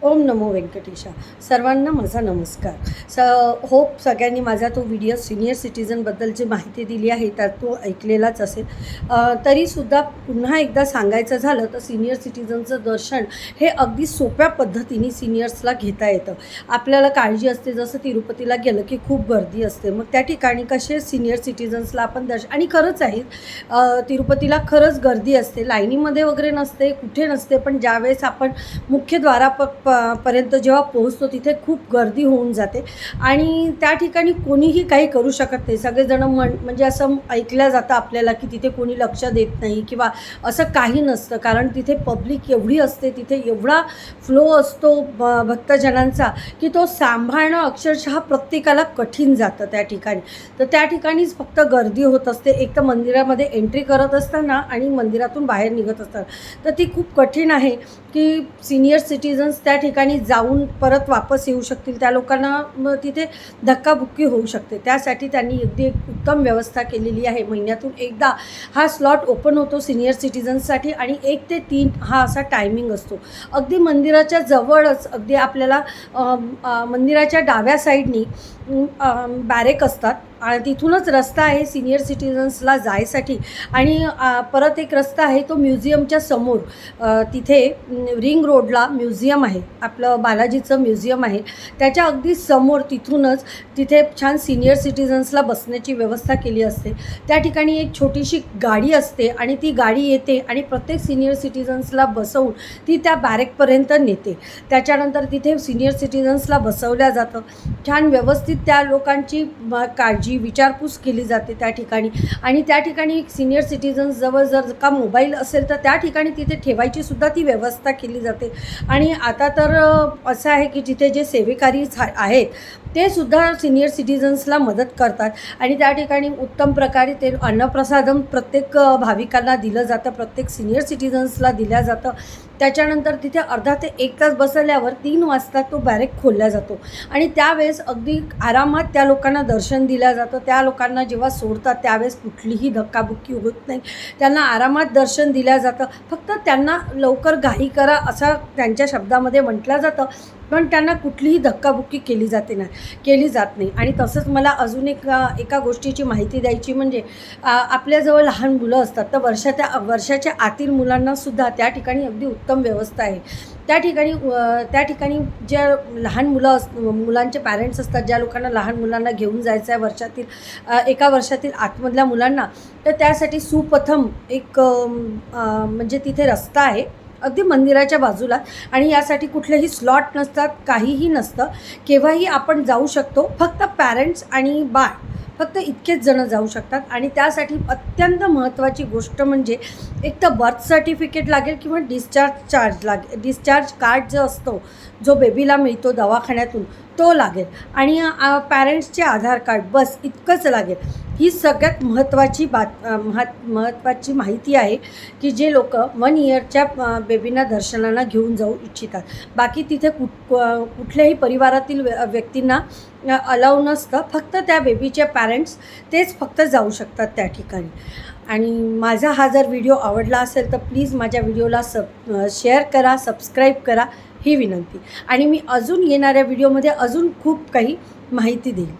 ओम नमो व्यंकटेशा. सर्वांना माझा नमस्कार. होप सगळ्यांनी माझा तो व्हिडिओ सिनियर सिटीजनबद्दलची माहिती दिली आहे तर तो ऐकलेलाच असेल. तरीसुद्धा पुन्हा एकदा सांगायचं झालं तर सिनियर सिटीजनचं दर्शन हे अगदी सोप्या पद्धतीने सिनियर्सला घेता येतं. आपल्याला काळजी असते, जसं तिरुपतीला गेलं की खूप गर्दी असते, मग त्या ठिकाणी कसे सिनियर सिटीजन्सला आपण दर्शन, आणि खरंच आहे तिरुपतीला खरंच गर्दी असते, लाईनीमध्ये वगैरे नसते, कुठे नसते, पण ज्यावेळेस आपण मुख्यद्वारा पर्यंत जेव्हा पोहोचतो तिथे खूप गर्दी होऊन जाते आणि त्या ठिकाणी कोणीही काही करू शकत नाही. सगळेजण म्हणजे असं ऐकलं जातं आपल्याला की तिथे कोणी लक्ष देत नाही किंवा असं काही नसतं, कारण तिथे पब्लिक एवढी असते, तिथे एवढा फ्लो असतो भक्तजनांचा की तो सांभाळणं अक्षरशः प्रत्येकाला कठीण जातं त्या ठिकाणी. तर त्या ठिकाणीच फक्त गर्दी होत असते, एक तर मंदिरामध्ये एंट्री करत असताना आणि मंदिरातून बाहेर निघत असताना, तर ती खूप कठीण आहे की सिनियर सिटीजन्स त्या ठिकाणी जाऊन परत वापस येऊ शकतील, त्या लोकांना तिथे धक्काबुक्की होऊ शकते. त्यासाठी त्यांनी अगदी एक उत्तम व्यवस्था केलेली आहे. महिन्यातून एकदा हा स्लॉट ओपन होतो सिनियर सिटीजन्ससाठी आणि 1 ते 3 हा असा टायमिंग असतो. अगदी मंदिराच्या जवळच, अगदी आपल्याला मंदिराच्या डाव्या साईडनी बॅरेक असतात आणि तिथूनच रस्ता आहे सिनियर सिटीजन्सला जायसाठी. आणि परत एक रस्ता आहे तो म्युझियमच्या समोर, तिथे रिंग रोडला म्युझियम आहे, आपलं बालाजीचं म्युझियम आहे, त्याच्या अगदी समोर तिथूनच तिथे छान सिनियर सिटीजन्सला बसण्याची व्यवस्था केली असते. त्या ठिकाणी एक छोटीशी गाडी असते आणि ती गाडी येते आणि प्रत्येक सिनियर सिटीजन्सला बसवून ती त्या बॅरेकपर्यंत नेते. त्याच्यानंतर तिथे सिनियर सिटीजन्सला बसवल्या जातं, छान व्यवस्थित त्या लोकांची काळजी विचारपूस केली जाते त्या ठिकाणी. आणि त्या ठिकाणी सिनियर सिटीजन्सजवळ जर का मोबाईल असेल तर त्या ठिकाणी तिथे ठेवायची सुद्धा ती व्यवस्था केली जाते. आणि आता तर असं आहे की जिथे जे सेवेकारी आहेत ते सुद्धा सिनियर सिटीजन्सला मदत करतात आणि त्या ठिकाणी उत्तम प्रकारे ते अन्नप्रसादम प्रत्येक भाविकांना दिलं जातं, प्रत्येक सिनियर सिटीजन्सला दिलं जातं. त्याच्यानंतर तिथे अर्धा ते 1 तास बसवल्यावर 3 वाजता तो बॅरेक खोलला जातो आणि त्यावेळेस अगदी आरामात त्या लोकांना दर्शन दिलं जातं. त्या लोकांना जेव्हा सोडतात त्यावेळेस कुठलीही धक्काबुक्की होत नाही, त्यांना आरामात दर्शन दिलं जातं. फक्त त्यांना लवकर घाई करा असं त्यांच्या शब्दामध्ये म्हटलं जातं, पण त्यांना कुठलीही धक्काबुक्की केली जात नाही. आणि तसंच मला अजून एका गोष्टीची माहिती द्यायची म्हणजे आपल्याजवळ लहान मुलं असतात, तर वर्षाच्या आतील मुलांनासुद्धा त्या ठिकाणी अगदी उत्तम व्यवस्था आहे. त्या ठिकाणी ज्या लहान मुलांचे पॅरेंट्स असतात, ज्या लोकांना लहान मुलांना घेऊन जायचं आहे एका वर्षातील आतमधल्या मुलांना, तर त्यासाठी सुपथम एक म्हणजे तिथे रस्ता आहे अगदी मंदिराच्या बाजूला आणि यासाठी कुठलेही स्लॉट नसतात, काहीही नसतं, केव्हाही आपण जाऊ शकतो. फक्त पॅरेंट्स आणि बाळ फक्त इतकेच जण जाऊ शकतात. आणि त्यासाठी अत्यंत महत्त्वाची गोष्ट म्हणजे एक तर बर्थ सर्टिफिकेट लागेल किंवा डिस्चार्ज कार्ड जो असतो, जो बेबीला मिळतो दवाखान्यातून, तो लागेल आणि पॅरेंट्सचे आधार कार्ड, बस इतकंच लागेल. ही सगळ्यात महत्त्वाची माहिती आहे की जे लोक 1 इयरच्या बेबींना दर्शनाला घेऊन जाऊ इच्छितात. बाकी तिथे कुठल्याही परिवारातील व्यक्तींना अलाउ नसतं, फक्त त्या बेबीचे पॅरेंट्स तेच फक्त जाऊ शकतात त्या ठिकाणी. आणि माझा हा जर व्हिडिओ आवडला असेल तर प्लीज माझ्या व्हिडिओला शेअर करा, सबस्क्राईब करा, ही विनंती. आणि मी अजून येणाऱ्या व्हिडिओमध्ये अजून खूप काही माहिती देईन.